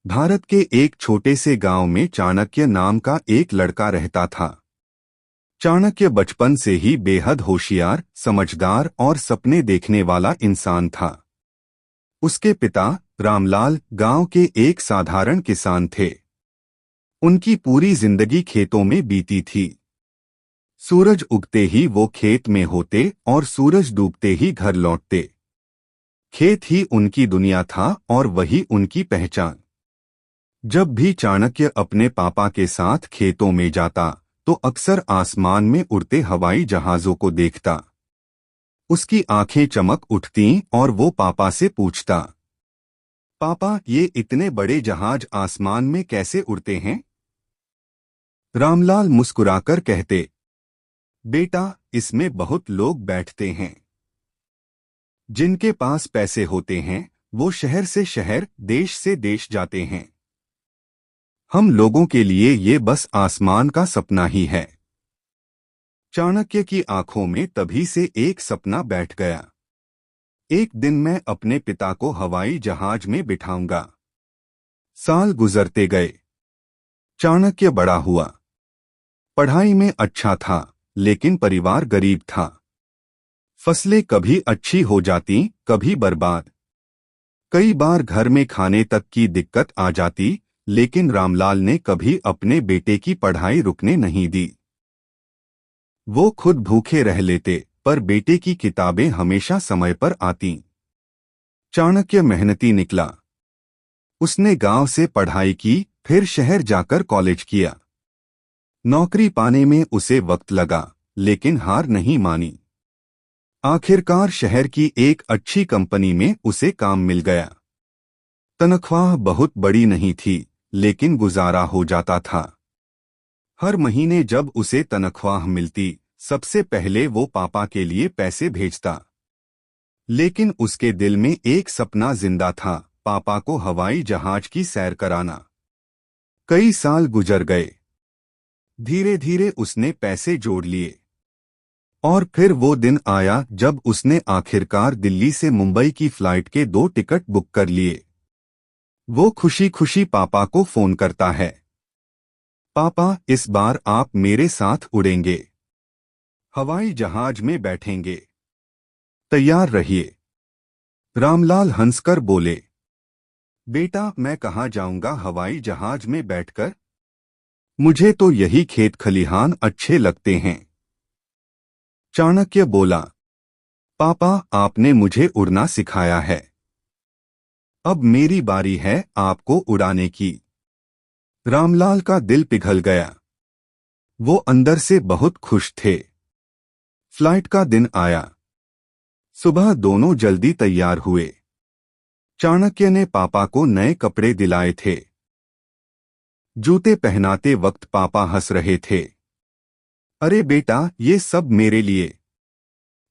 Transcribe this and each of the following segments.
भारत के एक छोटे से गांव में चाणक्य नाम का एक लड़का रहता था। चाणक्य बचपन से ही बेहद होशियार, समझदार और सपने देखने वाला इंसान था। उसके पिता रामलाल गांव के एक साधारण किसान थे। उनकी पूरी जिंदगी खेतों में बीती थी। सूरज उगते ही वो खेत में होते और सूरज डूबते ही घर लौटते। खेत ही उनकी दुनिया था और वही उनकी पहचान। जब भी चाणक्य अपने पापा के साथ खेतों में जाता तो अक्सर आसमान में उड़ते हवाई जहाजों को देखता। उसकी आंखें चमक उठतीं और वो पापा से पूछता, पापा, ये इतने बड़े जहाज आसमान में कैसे उड़ते हैं? रामलाल मुस्कुराकर कहते, बेटा, इसमें बहुत लोग बैठते हैं। जिनके पास पैसे होते हैं वो शहर से शहर, देश से देश जाते हैं। हम लोगों के लिए ये बस आसमान का सपना ही है। चाणक्य की आंखों में तभी से एक सपना बैठ गया। एक दिन मैं अपने पिता को हवाई जहाज में बिठाऊंगा। साल गुजरते गए। चाणक्य बड़ा हुआ। पढ़ाई में अच्छा था, लेकिन परिवार गरीब था। फसलें कभी अच्छी हो जाती, कभी बर्बाद। कई बार घर में खाने तक की दिक्कत आ जाती, लेकिन रामलाल ने कभी अपने बेटे की पढ़ाई रुकने नहीं दी। वो खुद भूखे रह लेते, पर बेटे की किताबें हमेशा समय पर आतीं। चाणक्य मेहनती निकला। उसने गांव से पढ़ाई की, फिर शहर जाकर कॉलेज किया। नौकरी पाने में उसे वक्त लगा, लेकिन हार नहीं मानी। आखिरकार शहर की एक अच्छी कंपनी में उसे काम मिल गया। तनख्वाह बहुत बड़ी नहीं थी, लेकिन गुजारा हो जाता था। हर महीने जब उसे तनख्वाह मिलती, सबसे पहले वो पापा के लिए पैसे भेजता। लेकिन उसके दिल में एक सपना जिंदा था, पापा को हवाई जहाज की सैर कराना। कई साल गुजर गए। धीरे धीरे उसने पैसे जोड़ लिए। और फिर वो दिन आया जब उसने आखिरकार दिल्ली से मुंबई की फ्लाइट के 2 टिकट बुक कर लिए। वो खुशी खुशी पापा को फोन करता है, पापा, इस बार आप मेरे साथ उड़ेंगे। हवाई जहाज में बैठेंगे। तैयार रहिए। रामलाल हंसकर बोले, बेटा, मैं कहाँ जाऊंगा हवाई जहाज में बैठकर? मुझे तो यही खेत खलिहान अच्छे लगते हैं। चाणक्य बोला, पापा, आपने उड़ना उड़ना सिखाया है। अब मेरी बारी है आपको उड़ाने की। रामलाल का दिल पिघल गया। वो अंदर से बहुत खुश थे। फ्लाइट का दिन आया। सुबह दोनों जल्दी तैयार हुए। चाणक्य ने पापा को नए कपड़े दिलाए थे। जूते पहनाते वक्त पापा हंस रहे थे। अरे बेटा, ये सब मेरे लिए।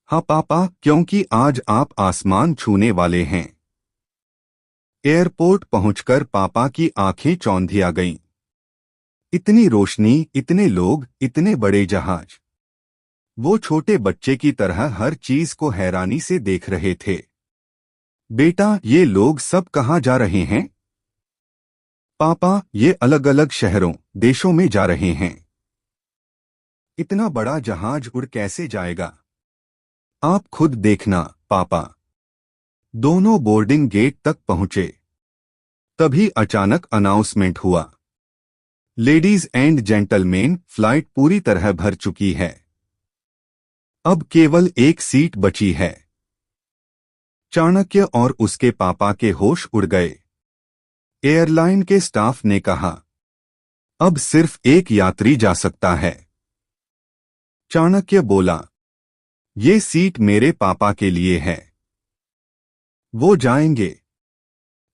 हाँ पापा, क्योंकि आज आप आसमान छूने वाले हैं। एयरपोर्ट पहुंचकर पापा की आंखें चौंधिया गईं। इतनी रोशनी, इतने लोग, इतने बड़े जहाज। वो छोटे बच्चे की तरह हर चीज को हैरानी से देख रहे थे। बेटा, ये लोग सब कहाँ जा रहे हैं? पापा, ये अलग अलग शहरों, देशों में जा रहे हैं। इतना बड़ा जहाज उड़ कैसे जाएगा? आप खुद देखना पापा। दोनों बोर्डिंग गेट तक पहुंचे। तभी अचानक अनाउंसमेंट हुआ, लेडीज एंड जेंटलमैन, फ्लाइट पूरी तरह भर चुकी है। अब केवल एक सीट बची है। चाणक्य और उसके पापा के होश उड़ गए। एयरलाइन के स्टाफ ने कहा, अब सिर्फ एक यात्री जा सकता है। चाणक्य बोला, ये सीट मेरे पापा के लिए है। वो जाएंगे।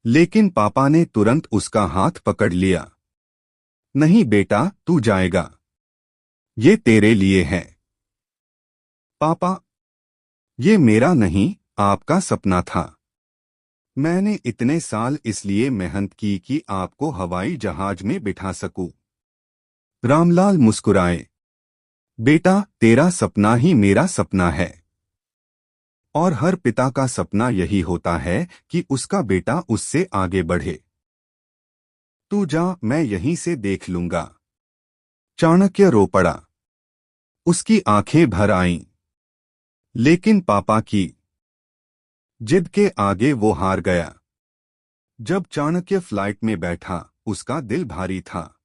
लेकिन पापा ने तुरंत उसका हाथ पकड़ लिया। नहीं बेटा, तू जाएगा। ये तेरे लिए है। पापा, ये मेरा नहीं, आपका सपना था। मैंने इतने साल इसलिए मेहनत की कि आपको हवाई जहाज में बिठा सकूं। रामलाल मुस्कुराए, बेटा, तेरा सपना ही मेरा सपना है। और हर पिता का सपना यही होता है कि उसका बेटा उससे आगे बढ़े। तू जा, मैं यहीं से देख लूंगा। चाणक्य रो पड़ा। उसकी आंखें भर आईं। लेकिन पापा की जिद के आगे वो हार गया। जब चाणक्य फ्लाइट में बैठा, उसका दिल भारी था।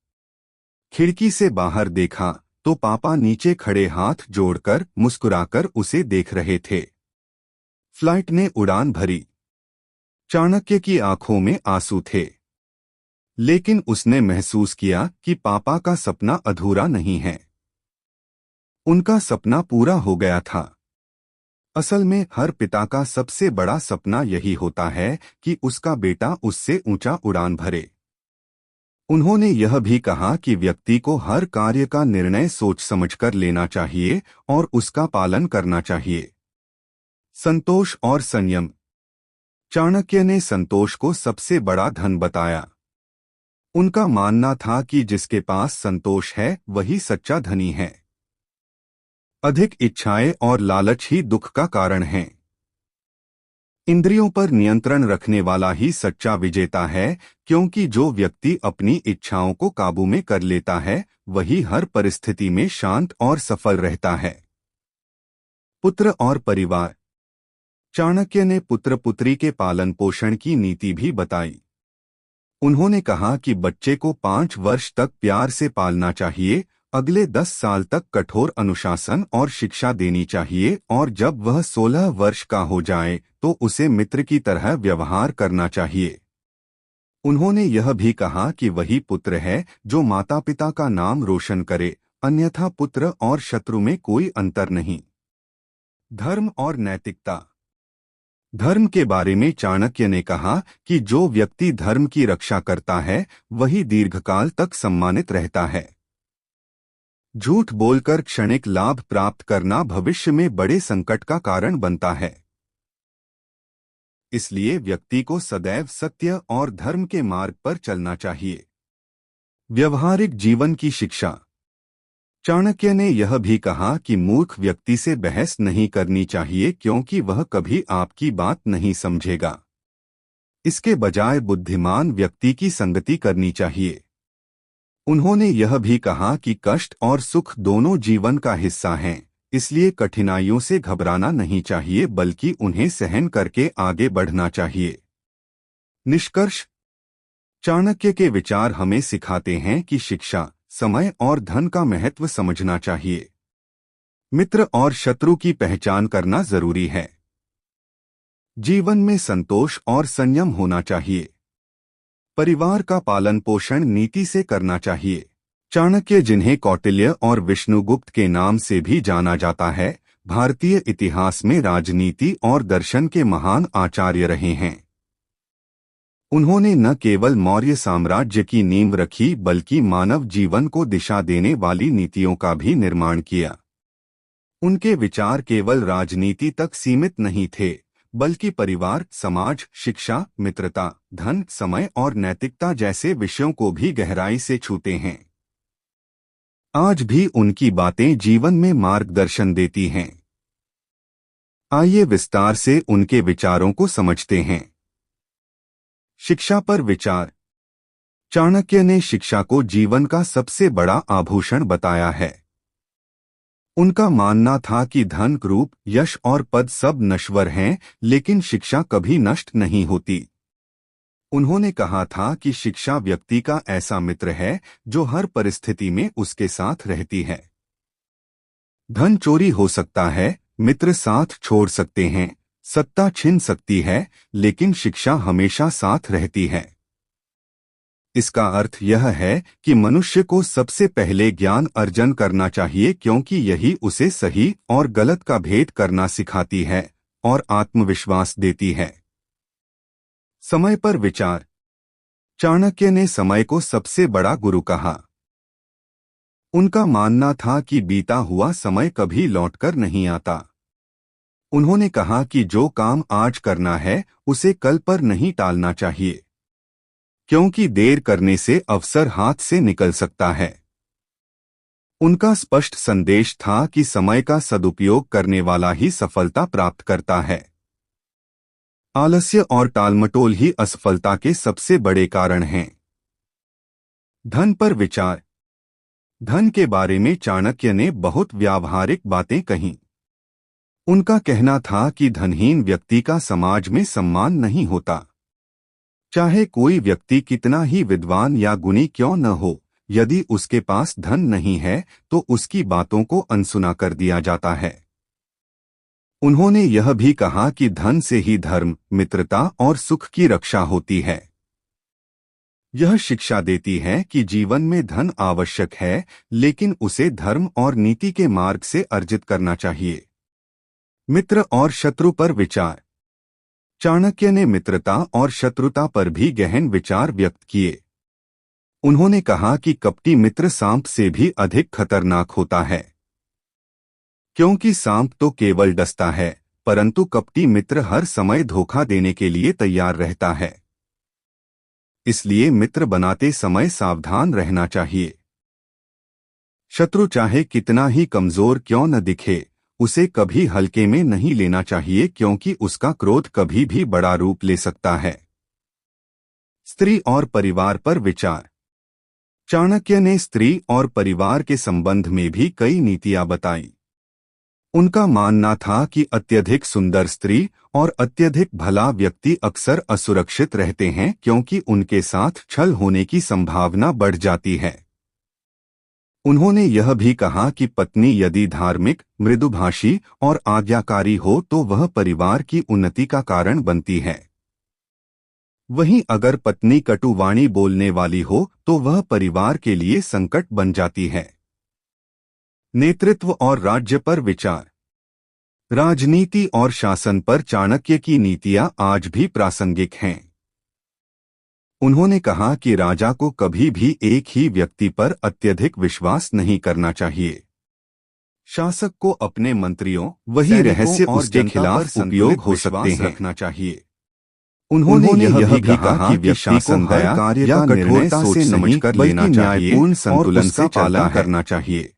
खिड़की से बाहर देखा तो पापा नीचे खड़े हाथ जोड़कर मुस्कुराकर उसे देख रहे थे। फ्लाइट ने उड़ान भरी। चाणक्य की आंखों में आंसू थे। लेकिन उसने महसूस किया कि पापा का सपना अधूरा नहीं है। उनका सपना पूरा हो गया था। असल में हर पिता का सबसे बड़ा सपना यही होता है कि उसका बेटा उससे ऊंचा उड़ान भरे। उन्होंने यह भी कहा कि व्यक्ति को हर कार्य का निर्णय सोच समझकर लेना चाहिए और उसका पालन करना चाहिए। संतोष और संयम। चाणक्य ने संतोष को सबसे बड़ा धन बताया। उनका मानना था कि जिसके पास संतोष है वही सच्चा धनी है। अधिक इच्छाएं और लालच ही दुख का कारण हैं। इंद्रियों पर नियंत्रण रखने वाला ही सच्चा विजेता है, क्योंकि जो व्यक्ति अपनी इच्छाओं को काबू में कर लेता है वही हर परिस्थिति में शांत और सफल रहता है। पुत्र और परिवार। चाणक्य ने पुत्र पुत्री के पालन पोषण की नीति भी बताई। उन्होंने कहा कि बच्चे को 5 वर्ष तक प्यार से पालना चाहिए, अगले 10 साल तक कठोर अनुशासन और शिक्षा देनी चाहिए और जब वह 16 वर्ष का हो जाए तो उसे मित्र की तरह व्यवहार करना चाहिए। उन्होंने यह भी कहा कि वही पुत्र है जो माता पिता का नाम रोशन करे, अन्यथा पुत्र और शत्रु में कोई अंतर नहीं। धर्म और नैतिकता। धर्म के बारे में चाणक्य ने कहा कि जो व्यक्ति धर्म की रक्षा करता है वही दीर्घकाल तक सम्मानित रहता है। झूठ बोलकर क्षणिक लाभ प्राप्त करना भविष्य में बड़े संकट का कारण बनता है। इसलिए व्यक्ति को सदैव सत्य और धर्म के मार्ग पर चलना चाहिए। व्यवहारिक जीवन की शिक्षा। चाणक्य ने यह भी कहा कि मूर्ख व्यक्ति से बहस नहीं करनी चाहिए, क्योंकि वह कभी आपकी बात नहीं समझेगा। इसके बजाय बुद्धिमान व्यक्ति की संगति करनी चाहिए। उन्होंने यह भी कहा कि कष्ट और सुख दोनों जीवन का हिस्सा हैं, इसलिए कठिनाइयों से घबराना नहीं चाहिए बल्कि उन्हें सहन करके आगे बढ़ना चाहिए। निष्कर्ष। चाणक्य के विचार हमें सिखाते हैं कि शिक्षा, समय और धन का महत्व समझना चाहिए। मित्र और शत्रु की पहचान करना जरूरी है। जीवन में संतोष और संयम होना चाहिए। परिवार का पालन पोषण नीति से करना चाहिए। चाणक्य, जिन्हें कौटिल्य और विष्णुगुप्त के नाम से भी जाना जाता है, भारतीय इतिहास में राजनीति और दर्शन के महान आचार्य रहे हैं। उन्होंने न केवल मौर्य साम्राज्य की नींव रखी बल्कि मानव जीवन को दिशा देने वाली नीतियों का भी निर्माण किया। उनके विचार केवल राजनीति तक सीमित नहीं थे, बल्कि परिवार, समाज, शिक्षा, मित्रता, धन, समय और नैतिकता जैसे विषयों को भी गहराई से छूते हैं। आज भी उनकी बातें जीवन में मार्गदर्शन देती हैं। आइए विस्तार से उनके विचारों को समझते हैं। शिक्षा पर विचार। चाणक्य ने शिक्षा को जीवन का सबसे बड़ा आभूषण बताया है। उनका मानना था कि धन, रूप, यश और पद सब नश्वर हैं, लेकिन शिक्षा कभी नष्ट नहीं होती। उन्होंने कहा था कि शिक्षा व्यक्ति का ऐसा मित्र है जो हर परिस्थिति में उसके साथ रहती है। धन चोरी हो सकता है, मित्र साथ छोड़ सकते हैं, सत्ता छिन सकती है, लेकिन शिक्षा हमेशा साथ रहती है। इसका अर्थ यह है कि मनुष्य को सबसे पहले ज्ञान अर्जन करना चाहिए, क्योंकि यही उसे सही और गलत का भेद करना सिखाती है और आत्मविश्वास देती है। समय पर विचार। चाणक्य ने समय को सबसे बड़ा गुरु कहा। उनका मानना था कि बीता हुआ समय कभी लौटकर नहीं आता। उन्होंने कहा कि जो काम आज करना है उसे कल पर नहीं टालना चाहिए, क्योंकि देर करने से अवसर हाथ से निकल सकता है। उनका स्पष्ट संदेश था कि समय का सदुपयोग करने वाला ही सफलता प्राप्त करता है। आलस्य और टालमटोल ही असफलता के सबसे बड़े कारण हैं। धन पर विचार। धन के बारे में चाणक्य ने बहुत व्यावहारिक बातें कहीं। उनका कहना था कि धनहीन व्यक्ति का समाज में सम्मान नहीं होता। चाहे कोई व्यक्ति कितना ही विद्वान या गुणी क्यों न हो, यदि उसके पास धन नहीं है तो उसकी बातों को अनसुना कर दिया जाता है। उन्होंने यह भी कहा कि धन से ही धर्म, मित्रता और सुख की रक्षा होती है। यह शिक्षा देती है कि जीवन में धन आवश्यक है, लेकिन उसे धर्म और नीति के मार्ग से अर्जित करना चाहिए। मित्र और शत्रु पर विचार। चाणक्य ने मित्रता और शत्रुता पर भी गहन विचार व्यक्त किए। उन्होंने कहा कि कपटी मित्र सांप से भी अधिक खतरनाक होता है, क्योंकि सांप तो केवल डसता है, परंतु कपटी मित्र हर समय धोखा देने के लिए तैयार रहता है। इसलिए मित्र बनाते समय सावधान रहना चाहिए। शत्रु चाहे कितना ही कमजोर क्यों न दिखे, उसे कभी हल्के में नहीं लेना चाहिए, क्योंकि उसका क्रोध कभी भी बड़ा रूप ले सकता है। स्त्री और परिवार पर विचार। चाणक्य ने स्त्री और परिवार के संबंध में भी कई नीतियां बताई। उनका मानना था कि अत्यधिक सुंदर स्त्री और अत्यधिक भला व्यक्ति अक्सर असुरक्षित रहते हैं, क्योंकि उनके साथ छल होने की संभावना बढ़ जाती है। उन्होंने यह भी कहा कि पत्नी यदि धार्मिक, मृदुभाषी और आज्ञाकारी हो तो वह परिवार की उन्नति का कारण बनती है। वहीं अगर पत्नी कटुवाणी बोलने वाली हो तो वह परिवार के लिए संकट बन जाती है। नेतृत्व और राज्य पर विचार। राजनीति और शासन पर चाणक्य की नीतियां आज भी प्रासंगिक हैं। उन्होंने कहा कि राजा को कभी भी एक ही व्यक्ति पर अत्यधिक विश्वास नहीं करना चाहिए। शासक को अपने मंत्रियों, वही रहस्य उसके खिलाफ उपयोग हो सकते हैं, रखना चाहिए। उन्होंने यह भी कहा कि व्यक्ति को हर कार्य का निर्णय सोच समझकर लेना चाहिए, न्यायपूर्ण संतुलन से पालन करना चाहिए।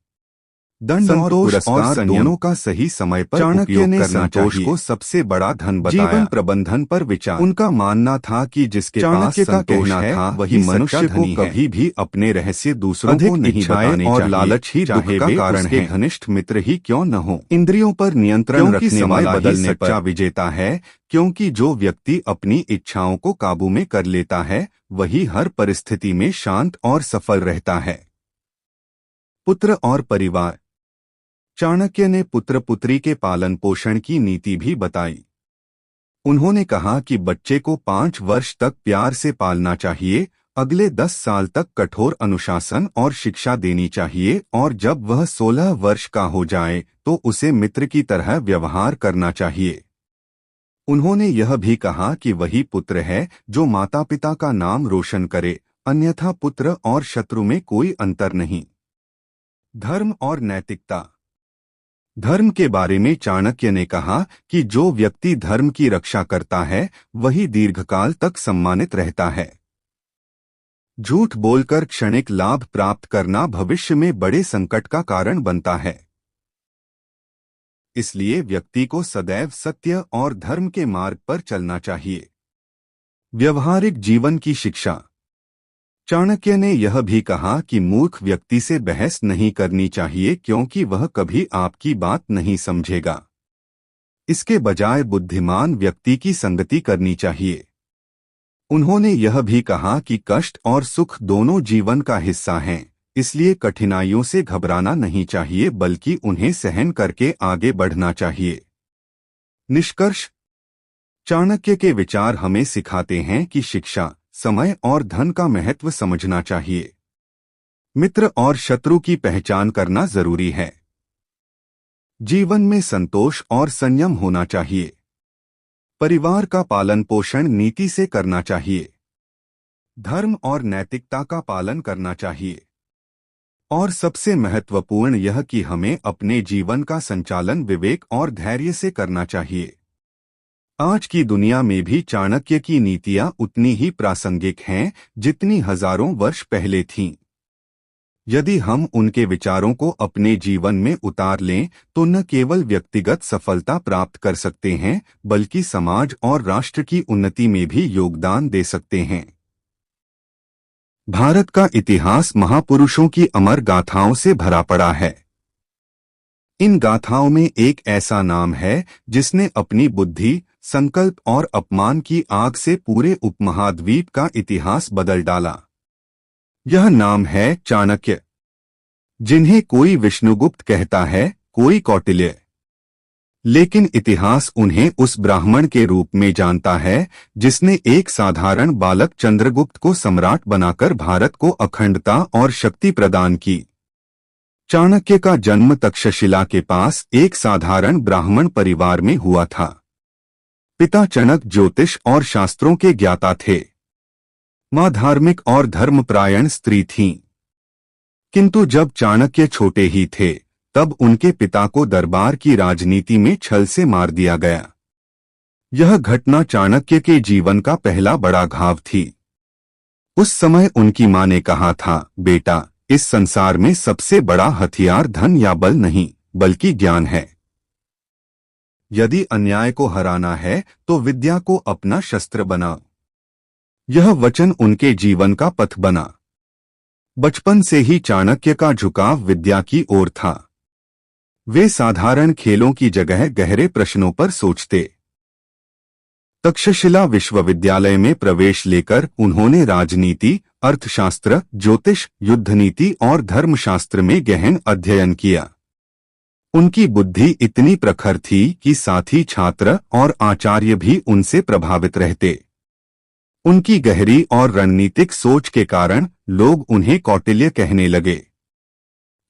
दंड और पुरस्कार दोनों का सही समय पर उपयोग करना चाहिए। को सबसे बड़ा धन बताया। जीवन प्रबंधन पर विचार। उनका मानना था कि जिसके पास संतोष है वही मनुष्य को कभी भी अपने रहस्य दूसरों को नहीं बताने और लालच ही दुख का कारण है। घनिष्ठ मित्र ही क्यों न हो। इंद्रियों पर नियंत्रण रखने वाला ही सच्चा विजेता है, क्योंकि जो व्यक्ति अपनी इच्छाओं को काबू में कर लेता है वही हर परिस्थिति में शांत और सफल रहता है। पुत्र और परिवार। चाणक्य ने पुत्र पुत्री के पालन पोषण की नीति भी बताई। उन्होंने कहा कि बच्चे को 5 वर्ष तक प्यार से पालना चाहिए, अगले 10 साल तक कठोर अनुशासन और शिक्षा देनी चाहिए, और जब वह 16 वर्ष का हो जाए तो उसे मित्र की तरह व्यवहार करना चाहिए। उन्होंने यह भी कहा कि वही पुत्र है जो माता पिता का नाम रोशन करे, अन्यथा पुत्र और शत्रु में कोई अंतर नहीं। धर्म और नैतिकता। धर्म के बारे में चाणक्य ने कहा कि जो व्यक्ति धर्म की रक्षा करता है वही दीर्घकाल तक सम्मानित रहता है। झूठ बोलकर क्षणिक लाभ प्राप्त करना भविष्य में बड़े संकट का कारण बनता है। इसलिए व्यक्ति को सदैव सत्य और धर्म के मार्ग पर चलना चाहिए। व्यवहारिक जीवन की शिक्षा। चाणक्य ने यह भी कहा कि मूर्ख व्यक्ति से बहस नहीं करनी चाहिए, क्योंकि वह कभी आपकी बात नहीं समझेगा। इसके बजाय बुद्धिमान व्यक्ति की संगति करनी चाहिए। उन्होंने यह भी कहा कि कष्ट और सुख दोनों जीवन का हिस्सा हैं, इसलिए कठिनाइयों से घबराना नहीं चाहिए, बल्कि उन्हें सहन करके आगे बढ़ना चाहिए। निष्कर्ष। चाणक्य के विचार हमें सिखाते हैं कि शिक्षा, समय और धन का महत्व समझना चाहिए। मित्र और शत्रु की पहचान करना जरूरी है। जीवन में संतोष और संयम होना चाहिए। परिवार का पालन पोषण नीति से करना चाहिए। धर्म और नैतिकता का पालन करना चाहिए। और सबसे महत्वपूर्ण यह कि हमें अपने जीवन का संचालन विवेक और धैर्य से करना चाहिए। आज की दुनिया में भी चाणक्य की नीतियां उतनी ही प्रासंगिक हैं जितनी हजारों वर्ष पहले थीं। यदि हम उनके विचारों को अपने जीवन में उतार लें तो न केवल व्यक्तिगत सफलता प्राप्त कर सकते हैं, बल्कि समाज और राष्ट्र की उन्नति में भी योगदान दे सकते हैं। भारत का इतिहास महापुरुषों की अमर गाथाओं से भरा पड़ा है। इन गाथाओं में एक ऐसा नाम है जिसने अपनी बुद्धि, संकल्प और अपमान की आग से पूरे उपमहाद्वीप का इतिहास बदल डाला। यह नाम है चाणक्य, जिन्हें कोई विष्णुगुप्त कहता है, कोई कौटिल्य। लेकिन इतिहास उन्हें उस ब्राह्मण के रूप में जानता है जिसने एक साधारण बालक चंद्रगुप्त को सम्राट बनाकर भारत को अखंडता और शक्ति प्रदान की। चाणक्य का जन्म तक्षशिला के पास एक साधारण ब्राह्मण परिवार में हुआ था। पिता चाणक्य ज्योतिष और शास्त्रों के ज्ञाता थे। मां धार्मिक और धर्मपरायण स्त्री थीं। किंतु जब चाणक्य छोटे ही थे तब उनके पिता को दरबार की राजनीति में छल से मार दिया गया। यह घटना चाणक्य के जीवन का पहला बड़ा घाव थी। उस समय उनकी मां ने कहा था, बेटा, इस संसार में सबसे बड़ा हथियार धन या बल नहीं, बल्कि ज्ञान है। यदि अन्याय को हराना है तो विद्या को अपना शस्त्र बनाओ। यह वचन उनके जीवन का पथ बना। बचपन से ही चाणक्य का झुकाव विद्या की ओर था। वे साधारण खेलों की जगह गहरे प्रश्नों पर सोचते। तक्षशिला विश्वविद्यालय में प्रवेश लेकर उन्होंने राजनीति, अर्थशास्त्र, ज्योतिष, युद्धनीति और धर्मशास्त्र में गहन अध्ययन किया। उनकी बुद्धि इतनी प्रखर थी कि साथी छात्र और आचार्य भी उनसे प्रभावित रहते। उनकी गहरी और रणनीतिक सोच के कारण लोग उन्हें कौटिल्य कहने लगे।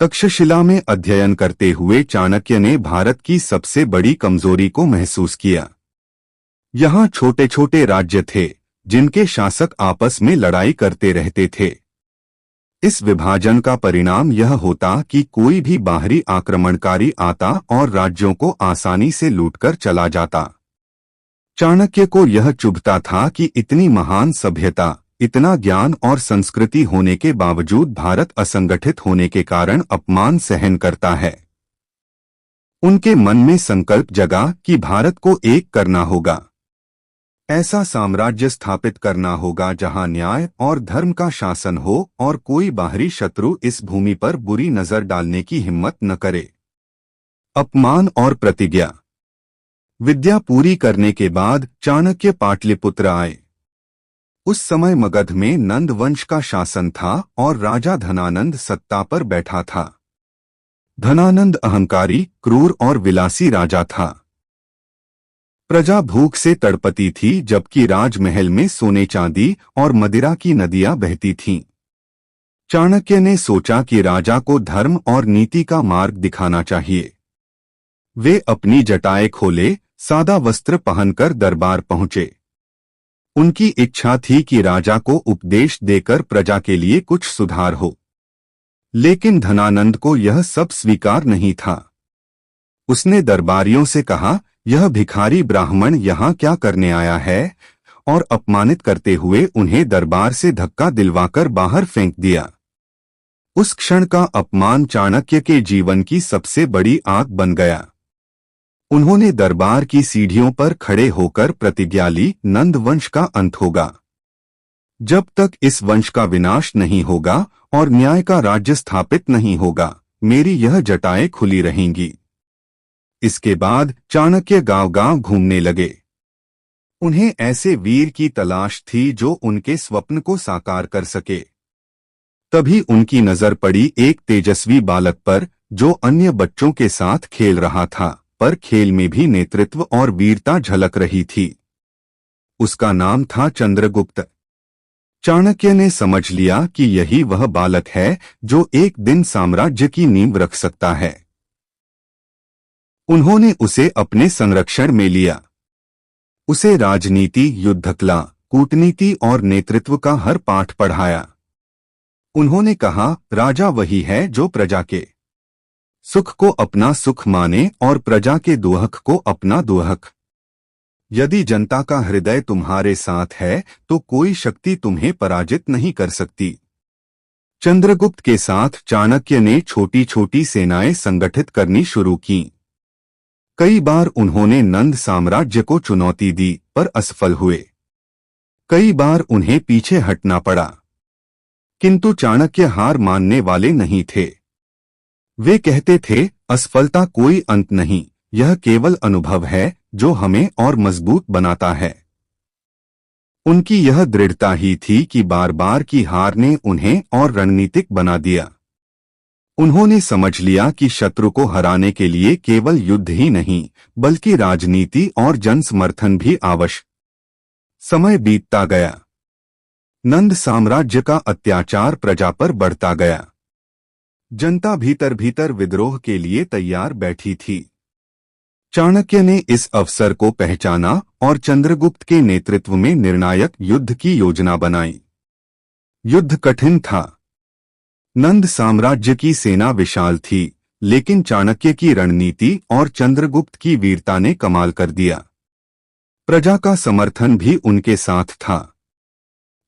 तक्षशिला में अध्ययन करते हुए चाणक्य ने भारत की सबसे बड़ी कमजोरी को महसूस किया। यहाँ छोटे छोटे राज्य थे जिनके शासक आपस में लड़ाई करते रहते थे। इस विभाजन का परिणाम यह होता कि कोई भी बाहरी आक्रमणकारी आता और राज्यों को आसानी से लूटकर चला जाता। चाणक्य को यह चुभता था कि इतनी महान सभ्यता, इतना ज्ञान और संस्कृति होने के बावजूद भारत असंगठित होने के कारण अपमान सहन करता है। उनके मन में संकल्प जगा कि भारत को एक करना होगा। ऐसा साम्राज्य स्थापित करना होगा जहां न्याय और धर्म का शासन हो और कोई बाहरी शत्रु इस भूमि पर बुरी नजर डालने की हिम्मत न करे। अपमान और प्रतिज्ञा। विद्या पूरी करने के बाद चाणक्य पाटलिपुत्र आए। उस समय मगध में नंद वंश का शासन था और राजा धनानंद सत्ता पर बैठा था। धनानंद अहंकारी, क्रूर और विलासी राजा था। प्रजा भूख से तड़पती थी जबकि राजमहल में सोने चांदी और मदिरा की नदियां बहती थीं। चाणक्य ने सोचा कि राजा को धर्म और नीति का मार्ग दिखाना चाहिए। वे अपनी जटाएं खोले, सादा वस्त्र पहनकर दरबार पहुंचे। उनकी इच्छा थी कि राजा को उपदेश देकर प्रजा के लिए कुछ सुधार हो। लेकिन धनानंद को यह सब स्वीकार नहीं था। उसने दरबारियों से कहा, यह भिखारी ब्राह्मण यहाँ क्या करने आया है, और अपमानित करते हुए उन्हें दरबार से धक्का दिलवाकर बाहर फेंक दिया। उस क्षण का अपमान चाणक्य के जीवन की सबसे बड़ी आग बन गया। उन्होंने दरबार की सीढ़ियों पर खड़े होकर प्रतिज्ञा ली, नंद वंश का अंत होगा। जब तक इस वंश का विनाश नहीं होगा और न्याय का राज्य स्थापित नहीं होगा, मेरी यह जटाएं खुली रहेंगी। इसके बाद चाणक्य गांव-गांव घूमने लगे। उन्हें ऐसे वीर की तलाश थी जो उनके स्वप्न को साकार कर सके। तभी उनकी नजर पड़ी एक तेजस्वी बालक पर जो अन्य बच्चों के साथ खेल रहा था, पर खेल में भी नेतृत्व और वीरता झलक रही थी। उसका नाम था चंद्रगुप्त। चाणक्य ने समझ लिया कि यही वह बालक है जो एक दिन साम्राज्य की नींव रख सकता है। उन्होंने उसे अपने संरक्षण में लिया। उसे राजनीति, युद्धकला, कूटनीति और नेतृत्व का हर पाठ पढ़ाया। उन्होंने कहा, राजा वही है जो प्रजा के सुख को अपना सुख माने और प्रजा के दुहक को अपना दुहक। यदि जनता का हृदय तुम्हारे साथ है तो कोई शक्ति तुम्हें पराजित नहीं कर सकती। चंद्रगुप्त के साथ चाणक्य ने छोटी छोटी सेनाएं संगठित करनी शुरू की। कई बार उन्होंने नंद साम्राज्य को चुनौती दी पर असफल हुए। कई बार उन्हें पीछे हटना पड़ा। किंतु चाणक्य हार मानने वाले नहीं थे। वे कहते थे, असफलता कोई अंत नहीं, यह केवल अनुभव है जो हमें और मजबूत बनाता है। उनकी यह दृढ़ता ही थी कि बार बार की हार ने उन्हें और रणनीतिक बना दिया। उन्होंने समझ लिया कि शत्रु को हराने के लिए केवल युद्ध ही नहीं, बल्कि राजनीति और जन समर्थन भी आवश्यक। समय बीतता गया। नंद साम्राज्य का अत्याचार प्रजा पर बढ़ता गया। जनता भीतर भीतर विद्रोह के लिए तैयार बैठी थी। चाणक्य ने इस अवसर को पहचाना और चंद्रगुप्त के नेतृत्व में निर्णायक युद्ध की योजना बनाई। युद्ध कठिन था। नंद साम्राज्य की सेना विशाल थी, लेकिन चाणक्य की रणनीति और चंद्रगुप्त की वीरता ने कमाल कर दिया। प्रजा का समर्थन भी उनके साथ था।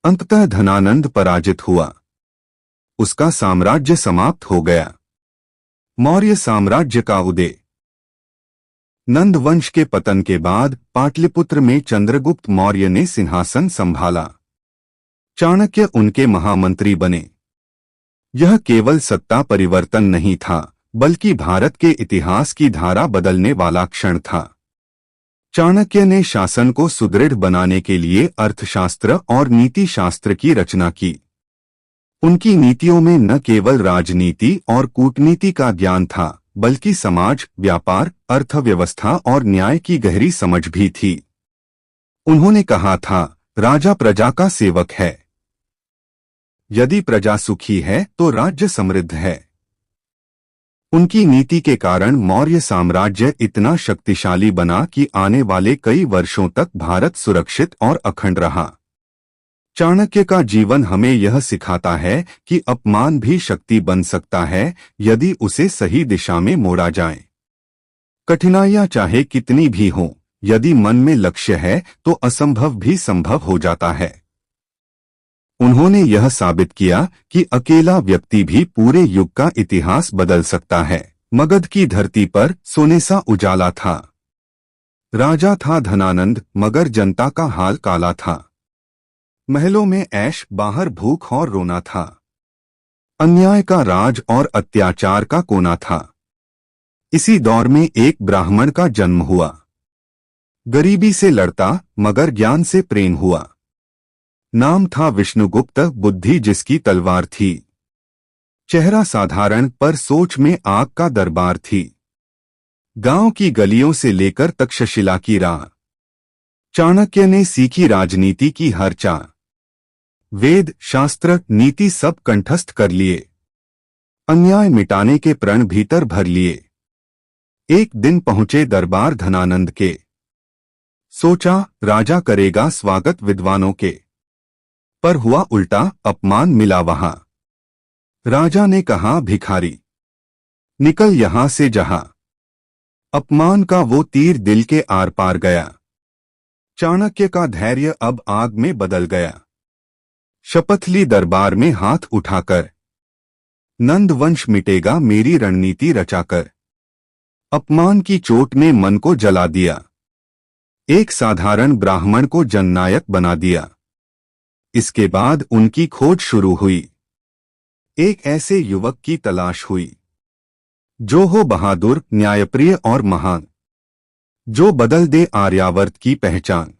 अंततः धनानंद पराजित हुआ। उसका साम्राज्य समाप्त हो गया। मौर्य साम्राज्य का उदय। नंद वंश के पतन के बाद पाटलिपुत्र में चंद्रगुप्त मौर्य ने सिंहासन संभाला। चाणक्य उनके महामंत्री बने। यह केवल सत्ता परिवर्तन नहीं था, बल्कि भारत के इतिहास की धारा बदलने वाला क्षण था। चाणक्य ने शासन को सुदृढ़ बनाने के लिए अर्थशास्त्र और नीति शास्त्र की रचना की। उनकी नीतियों में न केवल राजनीति और कूटनीति का ज्ञान था, बल्कि समाज, व्यापार, अर्थव्यवस्था और न्याय की गहरी समझ भी थी। उन्होंने कहा था, राजा प्रजा का सेवक है। यदि प्रजा सुखी है तो राज्य समृद्ध है। उनकी नीति के कारण मौर्य साम्राज्य इतना शक्तिशाली बना कि आने वाले कई वर्षों तक भारत सुरक्षित और अखंड रहा। चाणक्य का जीवन हमें यह सिखाता है कि अपमान भी शक्ति बन सकता है, यदि उसे सही दिशा में मोड़ा जाए। कठिनाइयां चाहे कितनी भी हों, यदि मन में लक्ष्य है तो असंभव भी संभव हो जाता है। उन्होंने यह साबित किया कि अकेला व्यक्ति भी पूरे युग का इतिहास बदल सकता है। मगध की धरती पर सोने सा उजाला था। राजा था धनानंद, मगर जनता का हाल काला था। महलों में ऐश, बाहर भूख और रोना था। अन्याय का राज और अत्याचार का कोना था। इसी दौर में एक ब्राह्मण का जन्म हुआ। गरीबी से लड़ता, मगर ज्ञान से प्रेम हुआ। नाम था विष्णुगुप्त, बुद्धि जिसकी तलवार थी। चेहरा साधारण, पर सोच में आग का दरबार थी। गांव की गलियों से लेकर तक्षशिला की राह, चाणक्य ने सीखी राजनीति की हर चाल। वेद, शास्त्र, नीति सब कंठस्थ कर लिए। अन्याय मिटाने के प्रण भीतर भर लिए। एक दिन पहुंचे दरबार धनानंद के। सोचा, राजा करेगा स्वागत विद्वानों के। पर हुआ उल्टा, अपमान मिला वहां। राजा ने कहा, भिखारी निकल यहां से जहां। अपमान का वो तीर दिल के आर पार गया। चाणक्य का धैर्य अब आग में बदल गया। शपथ ली दरबार में हाथ उठाकर, नंद वंश मिटेगा मेरी रणनीति रचाकर। अपमान की चोट ने मन को जला दिया। एक साधारण ब्राह्मण को जननायक बना दिया। इसके बाद उनकी खोज शुरू हुई। एक ऐसे युवक की तलाश हुई जो हो बहादुर, न्यायप्रिय और महान, जो बदल दे आर्यावर्त की पहचान।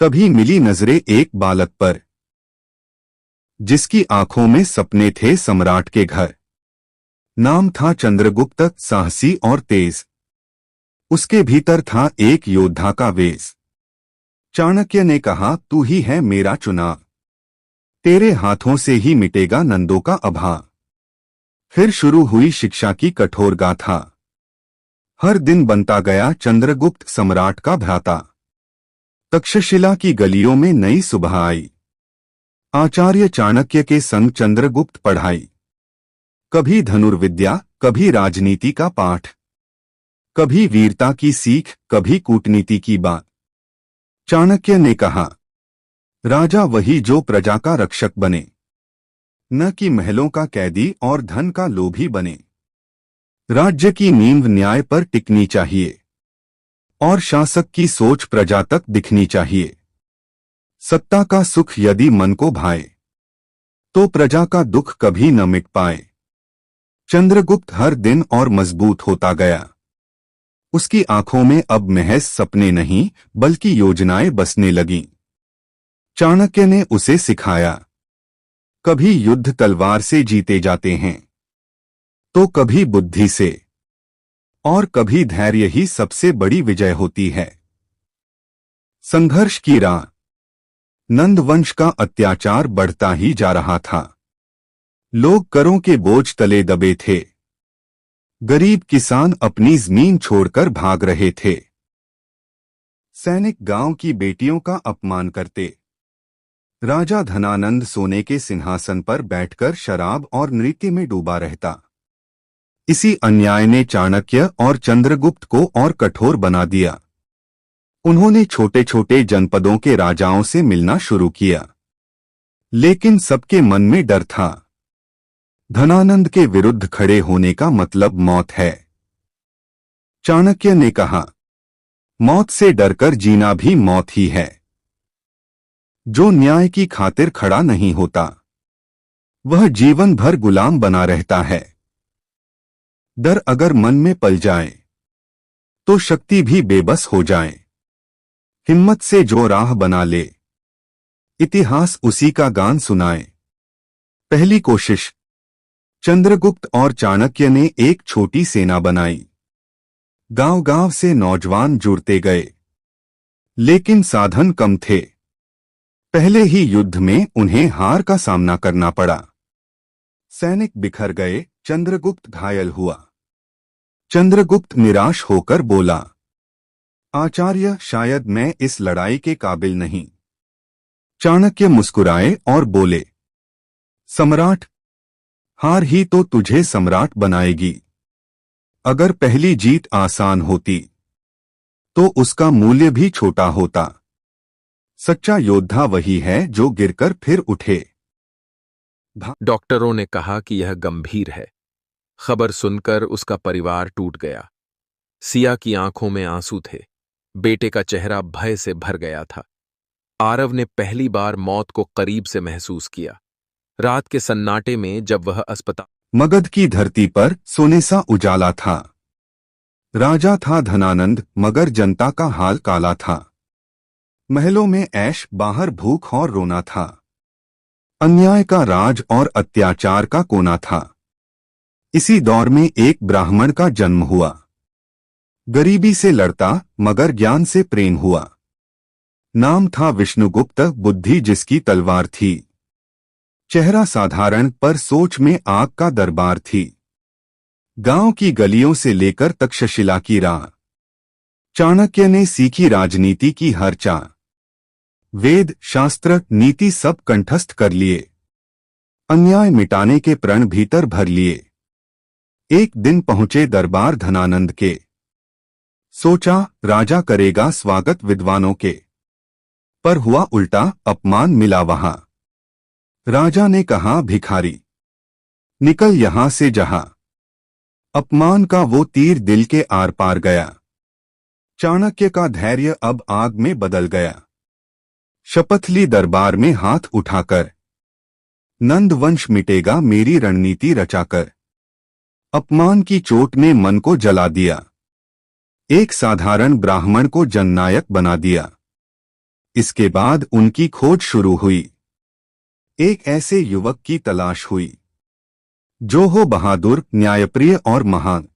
तभी मिली नजरें एक बालक पर, जिसकी आंखों में सपने थे सम्राट के घर। नाम था चंद्रगुप्त, साहसी और तेज। उसके भीतर था एक योद्धा का वेश। चाणक्य ने कहा, तू ही है मेरा चुनाव। तेरे हाथों से ही मिटेगा नंदों का अभाव। फिर शुरू हुई शिक्षा की कठोर गाथा। हर दिन बनता गया चंद्रगुप्त सम्राट का भ्राता। तक्षशिला की गलियों में नई सुबह आई। आचार्य चाणक्य के संग चंद्रगुप्त पढ़ाई। कभी धनुर्विद्या, कभी राजनीति का पाठ, कभी वीरता की सीख, कभी कूटनीति की बात। चाणक्य ने कहा, राजा वही जो प्रजा का रक्षक बने, न कि महलों का कैदी और धन का लोभी बने। राज्य की नींव न्याय पर टिकनी चाहिए और शासक की सोच प्रजा तक दिखनी चाहिए। सत्ता का सुख यदि मन को भाए तो प्रजा का दुख कभी न मिट पाए। चंद्रगुप्त हर दिन और मजबूत होता गया। उसकी आंखों में अब महज सपने नहीं बल्कि योजनाएं बसने लगीं। चाणक्य ने उसे सिखाया, कभी युद्ध तलवार से जीते जाते हैं, तो कभी बुद्धि से, और कभी धैर्य ही सबसे बड़ी विजय होती है। संघर्ष की राह। नंदवंश का अत्याचार बढ़ता ही जा रहा था। लोग करों के बोझ तले दबे थे। गरीब किसान अपनी जमीन छोड़कर भाग रहे थे। सैनिक गांव की बेटियों का अपमान करते। राजा धनानंद सोने के सिंहासन पर बैठकर शराब और नृत्य में डूबा रहता। इसी अन्याय ने चाणक्य और चंद्रगुप्त को और कठोर बना दिया। उन्होंने छोटे छोटे जनपदों के राजाओं से मिलना शुरू किया, लेकिन सबके मन में डर था। धनानंद के विरुद्ध खड़े होने का मतलब मौत है। चाणक्य ने कहा, मौत से डरकर जीना भी मौत ही है। जो न्याय की खातिर खड़ा नहीं होता, वह जीवन भर गुलाम बना रहता है। डर अगर मन में पल जाए, तो शक्ति भी बेबस हो जाए। हिम्मत से जो राह बना ले, इतिहास उसी का गान सुनाए। पहली कोशिश। चंद्रगुप्त और चाणक्य ने एक छोटी सेना बनाई। गांव-गांव से नौजवान जुड़ते गए, लेकिन साधन कम थे। पहले ही युद्ध में उन्हें हार का सामना करना पड़ा। सैनिक बिखर गए, चंद्रगुप्त घायल हुआ। चंद्रगुप्त निराश होकर बोला, आचार्य, शायद मैं इस लड़ाई के काबिल नहीं। चाणक्य मुस्कुराए और बोले, सम्राट, हार ही तो तुझे सम्राट बनाएगी। अगर पहली जीत आसान होती, तो उसका मूल्य भी छोटा होता। सच्चा योद्धा वही है जो गिरकर फिर उठे। डॉक्टरों ने कहा कि यह गंभीर है। खबर सुनकर उसका परिवार टूट गया। सिया की आंखों में आंसू थे। बेटे का चेहरा भय से भर गया था। आरव ने पहली बार मौत को करीब से महसूस किया। रात के सन्नाटे में जब वह अस्पताल। मगध की धरती पर सोने सा उजाला था। राजा था धनानंद, मगर जनता का हाल काला था। महलों में ऐश, बाहर भूख और रोना था। अन्याय का राज और अत्याचार का कोना था। इसी दौर में एक ब्राह्मण का जन्म हुआ। गरीबी से लड़ता, मगर ज्ञान से प्रेम हुआ। नाम था विष्णुगुप्त, बुद्धि जिसकी तलवार थी। चेहरा साधारण पर सोच में आग का दरबार थी। गांव की गलियों से लेकर तक्षशिला की राह, चाणक्य ने सीखी राजनीति की हर चाल। वेद, शास्त्र, नीति सब कंठस्थ कर लिए। अन्याय मिटाने के प्रण भीतर भर लिए। एक दिन पहुंचे दरबार धनानंद के। सोचा, राजा करेगा स्वागत विद्वानों के, पर हुआ उल्टा, अपमान मिला वहां। राजा ने कहा, भिखारी, निकल यहां से जहां। अपमान का वो तीर दिल के आर पार गया। चाणक्य का धैर्य अब आग में बदल गया। शपथ ली दरबार में हाथ उठाकर, नंदवंश मिटेगा मेरी रणनीति रचाकर। अपमान की चोट ने मन को जला दिया। एक साधारण ब्राह्मण को जननायक बना दिया। इसके बाद उनकी खोज शुरू हुई। एक ऐसे युवक की तलाश हुई जो हो बहादुर, न्यायप्रिय और महान,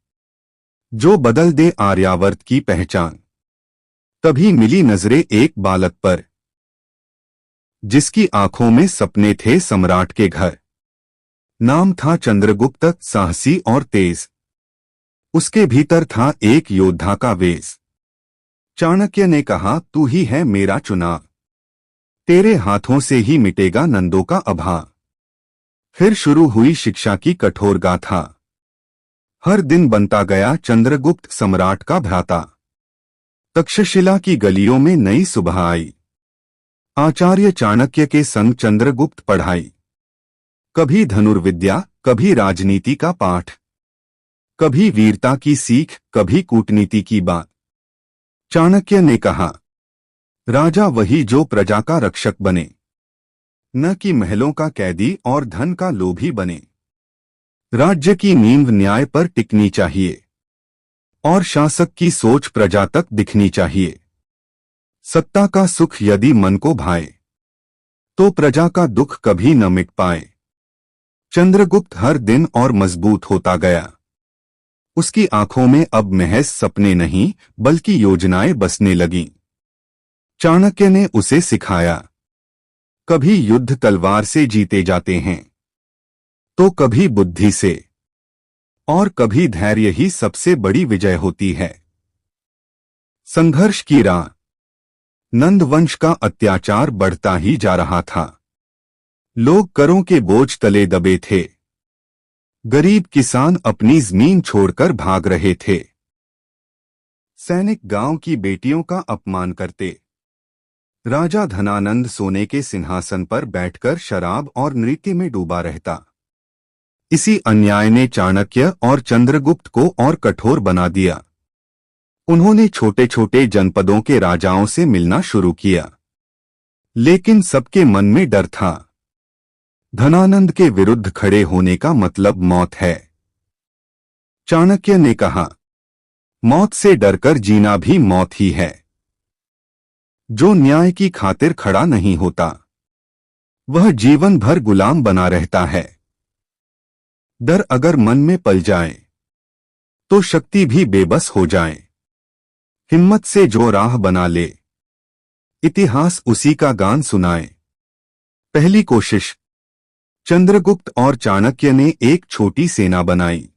जो बदल दे आर्यावर्त की पहचान। तभी मिली नजरें एक बालक पर, जिसकी आंखों में सपने थे सम्राट के घर। नाम था चंद्रगुप्त, साहसी और तेज। उसके भीतर था एक योद्धा का वेश। चाणक्य ने कहा, तू ही है मेरा चुनाव। तेरे हाथों से ही मिटेगा नंदों का अभाव। फिर शुरू हुई शिक्षा की कठोर गाथा। हर दिन बनता गया चंद्रगुप्त सम्राट का भ्राता। तक्षशिला की गलियों में नई सुबह आई। आचार्य चाणक्य के संग चंद्रगुप्त पढ़ाई। कभी धनुर्विद्या, कभी राजनीति का पाठ, कभी वीरता की सीख, कभी कूटनीति की बात। चाणक्य ने कहा, राजा वही जो प्रजा का रक्षक बने। न कि महलों का कैदी और धन का लोभी बने। राज्य की नींव न्याय पर टिकनी चाहिए और शासक की सोच प्रजा तक दिखनी चाहिए। सत्ता का सुख यदि मन को भाए तो प्रजा का दुख कभी न मिट पाए। चंद्रगुप्त हर दिन और मजबूत होता गया। उसकी आंखों में अब महज सपने नहीं बल्कि योजनाएं बसने लगीं। चाणक्य ने उसे सिखाया, कभी युद्ध तलवार से जीते जाते हैं तो कभी बुद्धि से, और कभी धैर्य ही सबसे बड़ी विजय होती है। संघर्ष की राह। नंदवंश का अत्याचार बढ़ता ही जा रहा था। लोग करों के बोझ तले दबे थे। गरीब किसान अपनी जमीन छोड़कर भाग रहे थे। सैनिक गांव की बेटियों का अपमान करते। राजा धनानंद सोने के सिंहासन पर बैठकर शराब और नृत्य में डूबा रहता। इसी अन्याय ने चाणक्य और चंद्रगुप्त को और कठोर बना दिया। उन्होंने छोटे छोटे जनपदों के राजाओं से मिलना शुरू किया, लेकिन सबके मन में डर था। धनानंद के विरुद्ध खड़े होने का मतलब मौत है। चाणक्य ने कहा, मौत से डरकर जीना भी मौत ही है। जो न्याय की खातिर खड़ा नहीं होता वह जीवन भर गुलाम बना रहता है। डर अगर मन में पल जाए तो शक्ति भी बेबस हो जाए। हिम्मत से जो राह बना ले इतिहास उसी का गान सुनाए। पहली कोशिश। चंद्रगुप्त और चाणक्य ने एक छोटी सेना बनाई।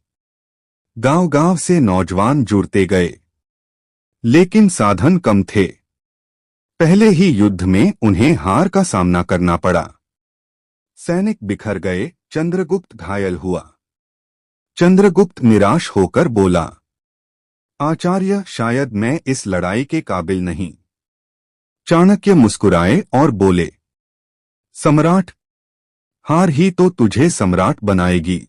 गांव-गांव से नौजवान जुड़ते गए, लेकिन साधन कम थे। पहले ही युद्ध में उन्हें हार का सामना करना पड़ा। सैनिक बिखर गए, चंद्रगुप्त घायल हुआ। चंद्रगुप्त निराश होकर बोला, आचार्य, शायद मैं इस लड़ाई के काबिल नहीं। चाणक्य मुस्कुराए और बोले, सम्राट, हार ही तो तुझे सम्राट बनाएगी।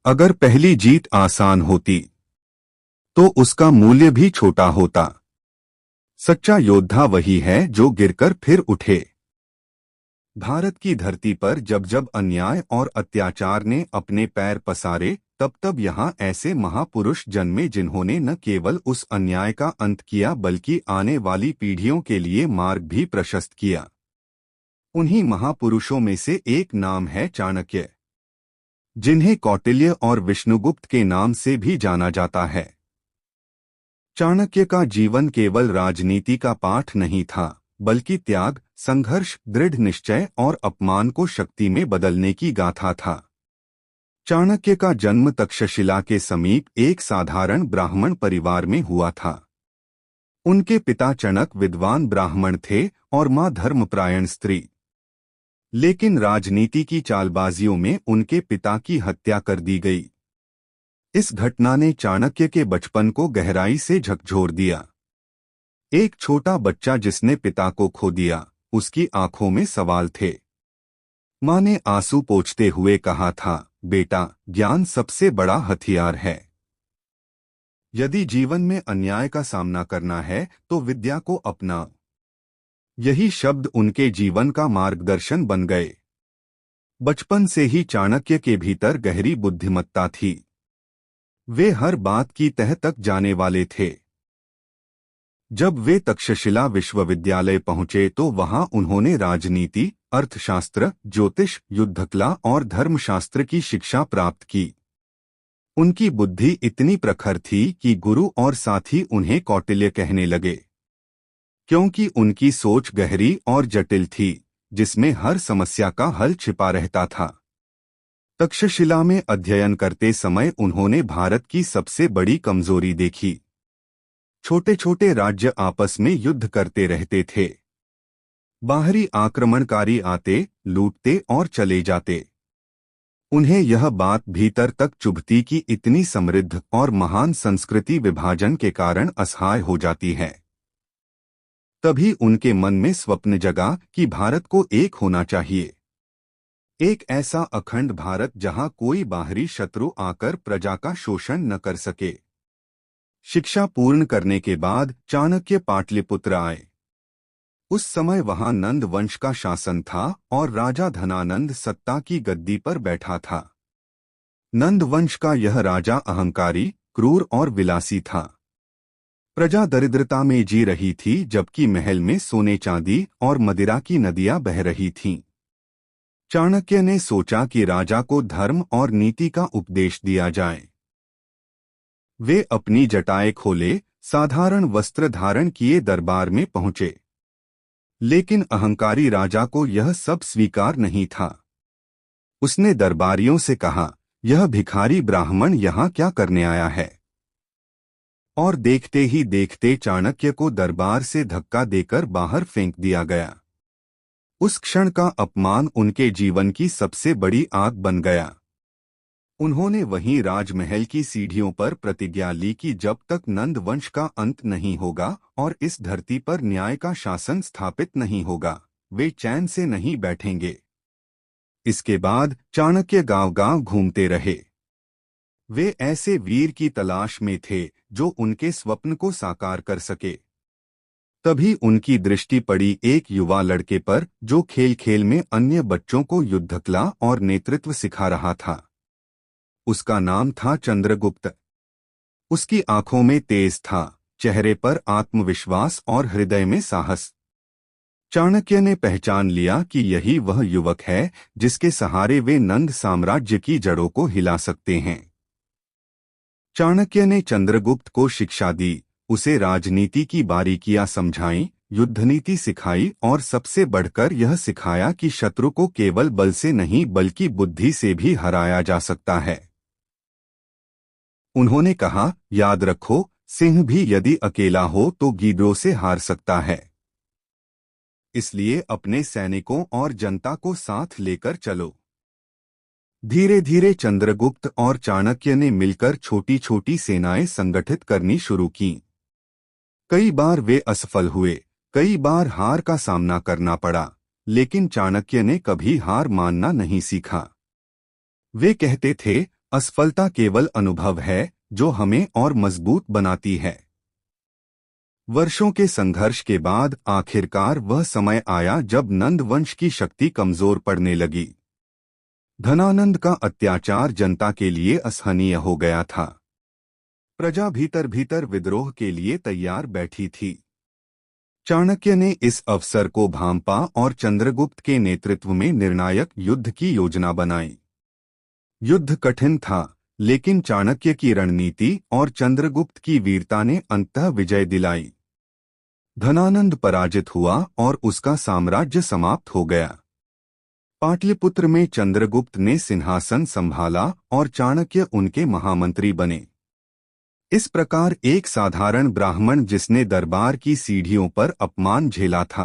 अगर पहली जीत आसान होती तो उसका मूल्य भी छोटा होता। सच्चा योद्धा वही है जो गिरकर फिर उठे। भारत की धरती पर जब जब अन्याय और अत्याचार ने अपने पैर पसारे, तब तब यहाँ ऐसे महापुरुष जन्मे जिन्होंने न केवल उस अन्याय का अंत किया बल्कि आने वाली पीढ़ियों के लिए मार्ग भी प्रशस्त किया। उन्हीं महापुरुषों में से एक नाम है चाणक्य, जिन्हें कौटिल्य और विष्णुगुप्त के नाम से भी जाना जाता है। चाणक्य का जीवन केवल राजनीति का पाठ नहीं था, बल्कि त्याग, संघर्ष, दृढ़ निश्चय और अपमान को शक्ति में बदलने की गाथा था। चाणक्य का जन्म तक्षशिला के समीप एक साधारण ब्राह्मण परिवार में हुआ था। उनके पिता चणक विद्वान ब्राह्मण थे और मां धर्मपरायण स्त्री। लेकिन राजनीति की चालबाजियों में उनके पिता की हत्या कर दी गई। इस घटना ने चाणक्य के बचपन को गहराई से झकझोर दिया। एक छोटा बच्चा जिसने पिता को खो दिया, उसकी आंखों में सवाल थे। मां ने आंसू पोंछते हुए कहा था, बेटा, ज्ञान सबसे बड़ा हथियार है। यदि जीवन में अन्याय का सामना करना है तो विद्या को अपनाओ। यही शब्द उनके जीवन का मार्गदर्शन बन गए। बचपन से ही चाणक्य के भीतर गहरी बुद्धिमत्ता थी। वे हर बात की तह तक जाने वाले थे। जब वे तक्षशिला विश्वविद्यालय पहुंचे तो वहां उन्होंने राजनीति, अर्थशास्त्र, ज्योतिष, युद्धकला और धर्मशास्त्र की शिक्षा प्राप्त की। उनकी बुद्धि इतनी प्रखर थी कि गुरु और साथी उन्हें कौटिल्य कहने लगे, क्योंकि उनकी सोच गहरी और जटिल थी, जिसमें हर समस्या का हल छिपा रहता था। तक्षशिला में अध्ययन करते समय उन्होंने भारत की सबसे बड़ी कमजोरी देखी। छोटे छोटे राज्य आपस में युद्ध करते रहते थे। बाहरी आक्रमणकारी आते, लूटते और चले जाते। उन्हें यह बात भीतर तक चुभती कि इतनी समृद्ध और महान संस्कृति विभाजन के कारण असहाय हो जाती है। तभी उनके मन में स्वप्न जगा कि भारत को एक होना चाहिए। एक ऐसा अखंड भारत जहां कोई बाहरी शत्रु आकर प्रजा का शोषण न कर सके। शिक्षा पूर्ण करने के बाद चाणक्य पाटलिपुत्र आए। उस समय वहां नंद वंश का शासन था और राजा धनानंद सत्ता की गद्दी पर बैठा था। नंद वंश का यह राजा अहंकारी, क्रूर और विलासी था। प्रजा दरिद्रता में जी रही थी, जबकि महल में सोने चांदी और मदिरा की नदियां बह रही थीं। चाणक्य ने सोचा कि राजा को धर्म और नीति का उपदेश दिया जाए। वे अपनी जटाएं खोले, साधारण वस्त्र धारण किए दरबार में पहुंचे। लेकिन अहंकारी राजा को यह सब स्वीकार नहीं था। उसने दरबारियों से कहा, यह भिखारी ब्राह्मण यहाँ क्या करने आया है? और देखते ही देखते चाणक्य को दरबार से धक्का देकर बाहर फेंक दिया गया। उस क्षण का अपमान उनके जीवन की सबसे बड़ी आग बन गया। उन्होंने वहीं राजमहल की सीढ़ियों पर प्रतिज्ञा ली कि जब तक नंद वंश का अंत नहीं होगा और इस धरती पर न्याय का शासन स्थापित नहीं होगा, वे चैन से नहीं बैठेंगे। इसके बाद चाणक्य गांव-गांव घूमते रहे। वे ऐसे वीर की तलाश में थे जो उनके स्वप्न को साकार कर सके। तभी उनकी दृष्टि पड़ी एक युवा लड़के पर जो खेल खेल में अन्य बच्चों को युद्धकला और नेतृत्व सिखा रहा था। उसका नाम था चंद्रगुप्त। उसकी आंखों में तेज था, चेहरे पर आत्मविश्वास और हृदय में साहस। चाणक्य ने पहचान लिया कि यही वह युवक है जिसके सहारे वे नंद साम्राज्य की जड़ों को हिला सकते हैं। चाणक्य ने चंद्रगुप्त को शिक्षा दी, उसे राजनीति की बारीकियां समझाईं, युद्धनीति सिखाई और सबसे बढ़कर यह सिखाया कि शत्रु को केवल बल से नहीं बल्कि बुद्धि से भी हराया जा सकता है। उन्होंने कहा, याद रखो, सिंह भी यदि अकेला हो तो गीदड़ों से हार सकता है। इसलिए अपने सैनिकों और जनता को साथ लेकर चलो। धीरे धीरे चंद्रगुप्त और चाणक्य ने मिलकर छोटी छोटी सेनाएं संगठित करनी शुरू कीं। कई बार वे असफल हुए, कई बार हार का सामना करना पड़ा, लेकिन चाणक्य ने कभी हार मानना नहीं सीखा। वे कहते थे, असफलता केवल अनुभव है जो हमें और मजबूत बनाती है। वर्षों के संघर्ष के बाद आखिरकार वह समय आया जब नंद वंश की शक्ति कमजोर पड़ने लगी। धनानंद का अत्याचार जनता के लिए असहनीय हो गया था। प्रजा भीतर भीतर विद्रोह के लिए तैयार बैठी थी। चाणक्य ने इस अवसर को भांपा और चंद्रगुप्त के नेतृत्व में निर्णायक युद्ध की योजना बनाई। युद्ध कठिन था, लेकिन चाणक्य की रणनीति और चंद्रगुप्त की वीरता ने अंततः विजय दिलाई। धनानंद पराजित हुआ और उसका साम्राज्य समाप्त हो गया। पाटलिपुत्र में चंद्रगुप्त ने सिंहासन संभाला और चाणक्य उनके महामंत्री बने। इस प्रकार एक साधारण ब्राह्मण जिसने दरबार की सीढ़ियों पर अपमान झेला था,